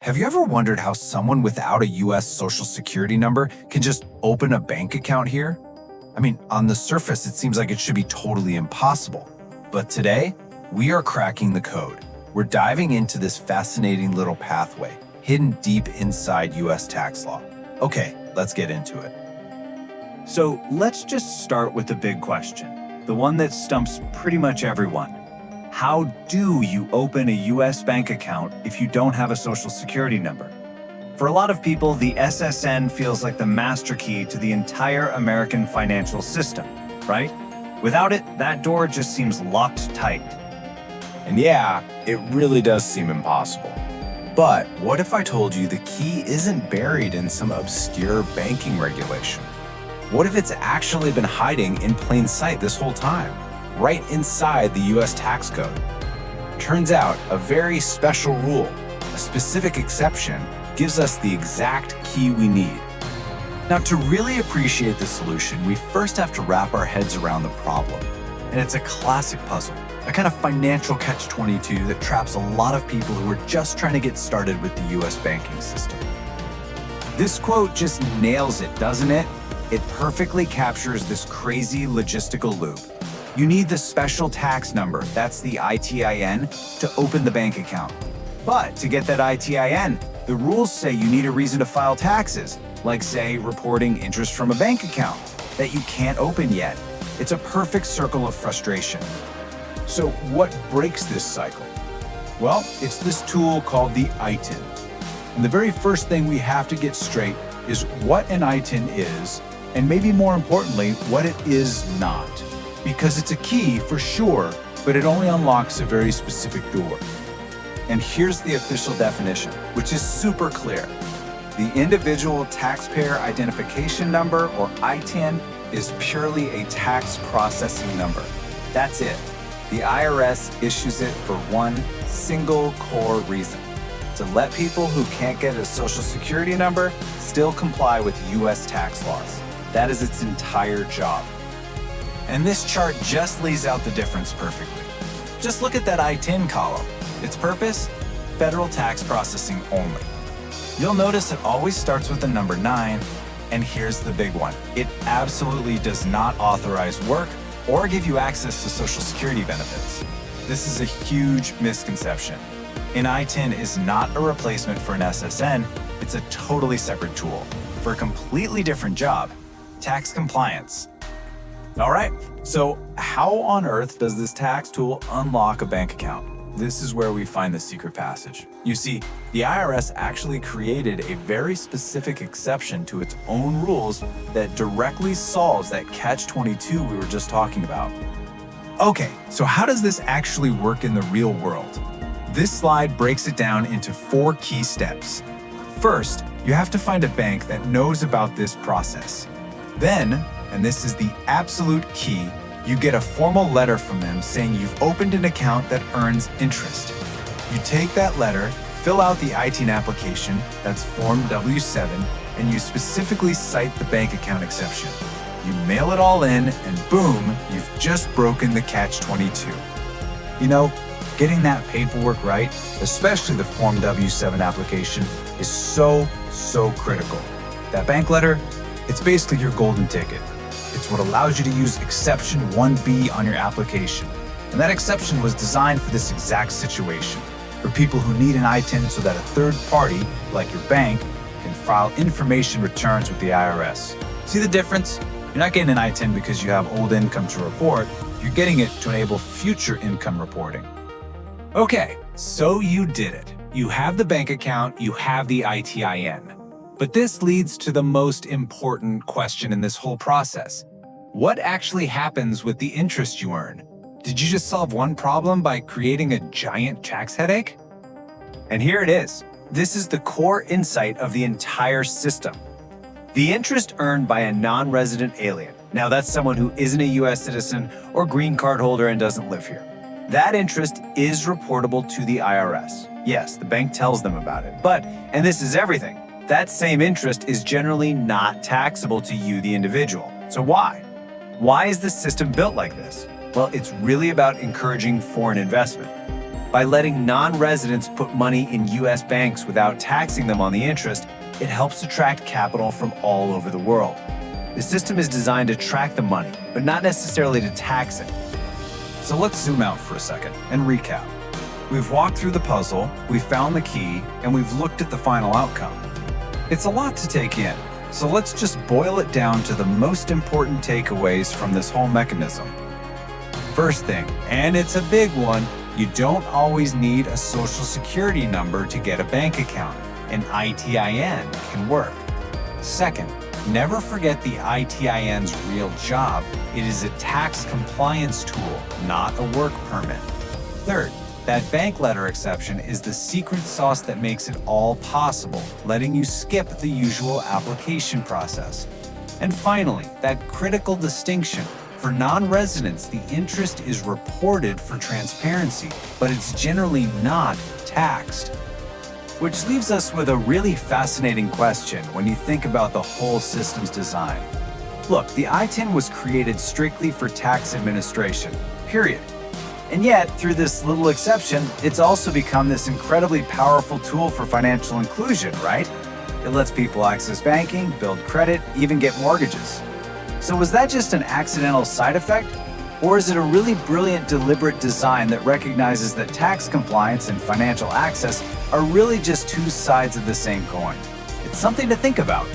Have you ever wondered how someone without a US Social Security number can just open a bank account here? I mean, on the surface, it seems like it should be totally impossible. But today, we are cracking the code. We're diving into this fascinating little pathway, hidden deep inside US tax law. Okay, let's get into it. So let's just start with the big question, the one that stumps pretty much everyone. How do you open a US bank account if you don't have a Social Security number? For a lot of people, the SSN feels like the master key to the entire American financial system, right? Without it, that door just seems locked tight. And yeah, it really does seem impossible. But what if I told you the key isn't buried in some obscure banking regulation? What if it's actually been hiding in plain sight this whole time, right inside the US tax code? Turns out, a very special rule, a specific exception, gives us the exact key we need. Now, to really appreciate the solution, we first have to wrap our heads around the problem. And it's a classic puzzle, a kind of financial catch-22 that traps a lot of people who are just trying to get started with the US banking system. This quote just nails it, doesn't it? It perfectly captures this crazy logistical loop. You need the special tax number, that's the ITIN, to open the bank account. But to get that ITIN, the rules say you need a reason to file taxes, like say reporting interest from a bank account that you can't open yet. It's a perfect circle of frustration. So what breaks this cycle? Well, it's this tool called the ITIN. And the very first thing we have to get straight is what an ITIN is, and maybe more importantly, what it is not. Because it's a key for sure, but it only unlocks a very specific door. And here's the official definition, which is super clear. The Individual Taxpayer Identification Number, or ITIN, is purely a tax processing number. That's it. The IRS issues it for one single core reason: to let people who can't get a Social Security number still comply with US tax laws. That is its entire job. And this chart just lays out the difference perfectly. Just look at that ITIN column. Its purpose? Federal tax processing only. You'll notice it always starts with the number 9, and here's the big one. It absolutely does not authorize work or give you access to Social Security benefits. This is a huge misconception. An ITIN is not a replacement for an SSN, it's a totally separate tool for a completely different job: tax compliance. All right, so how on earth does this tax tool unlock a bank account? This is where we find the secret passage. You see, the IRS actually created a very specific exception to its own rules that directly solves that catch-22 we were just talking about. Okay, so how does this actually work in the real world? This slide breaks it down into 4 key steps. First, you have to find a bank that knows about this process. Then, and this is the absolute key, you get a formal letter from them saying you've opened an account that earns interest. You take that letter, fill out the ITIN application, that's Form W7, and you specifically cite the bank account exception. You mail it all in, and boom, you've just broken the catch-22. You know, getting that paperwork right, especially the Form W7 application, is so critical. That bank letter, it's basically your golden ticket. It's what allows you to use Exception 1B on your application. And that exception was designed for this exact situation, for people who need an ITIN so that a third party, like your bank, can file information returns with the IRS. See the difference? You're not getting an ITIN because you have old income to report. You're getting it to enable future income reporting. Okay, so you did it. You have the bank account, you have the ITIN. But this leads to the most important question in this whole process. What actually happens with the interest you earn? Did you just solve one problem by creating a giant tax headache? And here it is. This is the core insight of the entire system. The interest earned by a non-resident alien. Now that's someone who isn't a US citizen or green card holder and doesn't live here. That interest is reportable to the IRS. Yes, the bank tells them about it. But, and this is everything, that same interest is generally not taxable to you, the individual. So why? Why is the system built like this? Well, it's really about encouraging foreign investment. By letting non-residents put money in U.S. banks without taxing them on the interest, it helps attract capital from all over the world. The system is designed to track the money, but not necessarily to tax it. So let's zoom out for a second and recap. We've walked through the puzzle, we've found the key, and we've looked at the final outcome. It's a lot to take in, so let's just boil it down to the most important takeaways from this whole mechanism. First thing, and it's a big one, you don't always need a social security number to get a bank account. An ITIN can work. Second, never forget the ITIN's real job. It is a tax compliance tool, not a work permit. Third, that bank letter exception is the secret sauce that makes it all possible, letting you skip the usual application process. And finally, that critical distinction. For non-residents, the interest is reported for transparency, but it's generally not taxed. Which leaves us with a really fascinating question when you think about the whole system's design. Look, the ITIN was created strictly for tax administration, period. And yet, through this little exception, it's also become this incredibly powerful tool for financial inclusion, right? It lets people access banking, build credit, even get mortgages. So was that just an accidental side effect? Or is it a really brilliant, deliberate design that recognizes that tax compliance and financial access are really just two sides of the same coin? It's something to think about.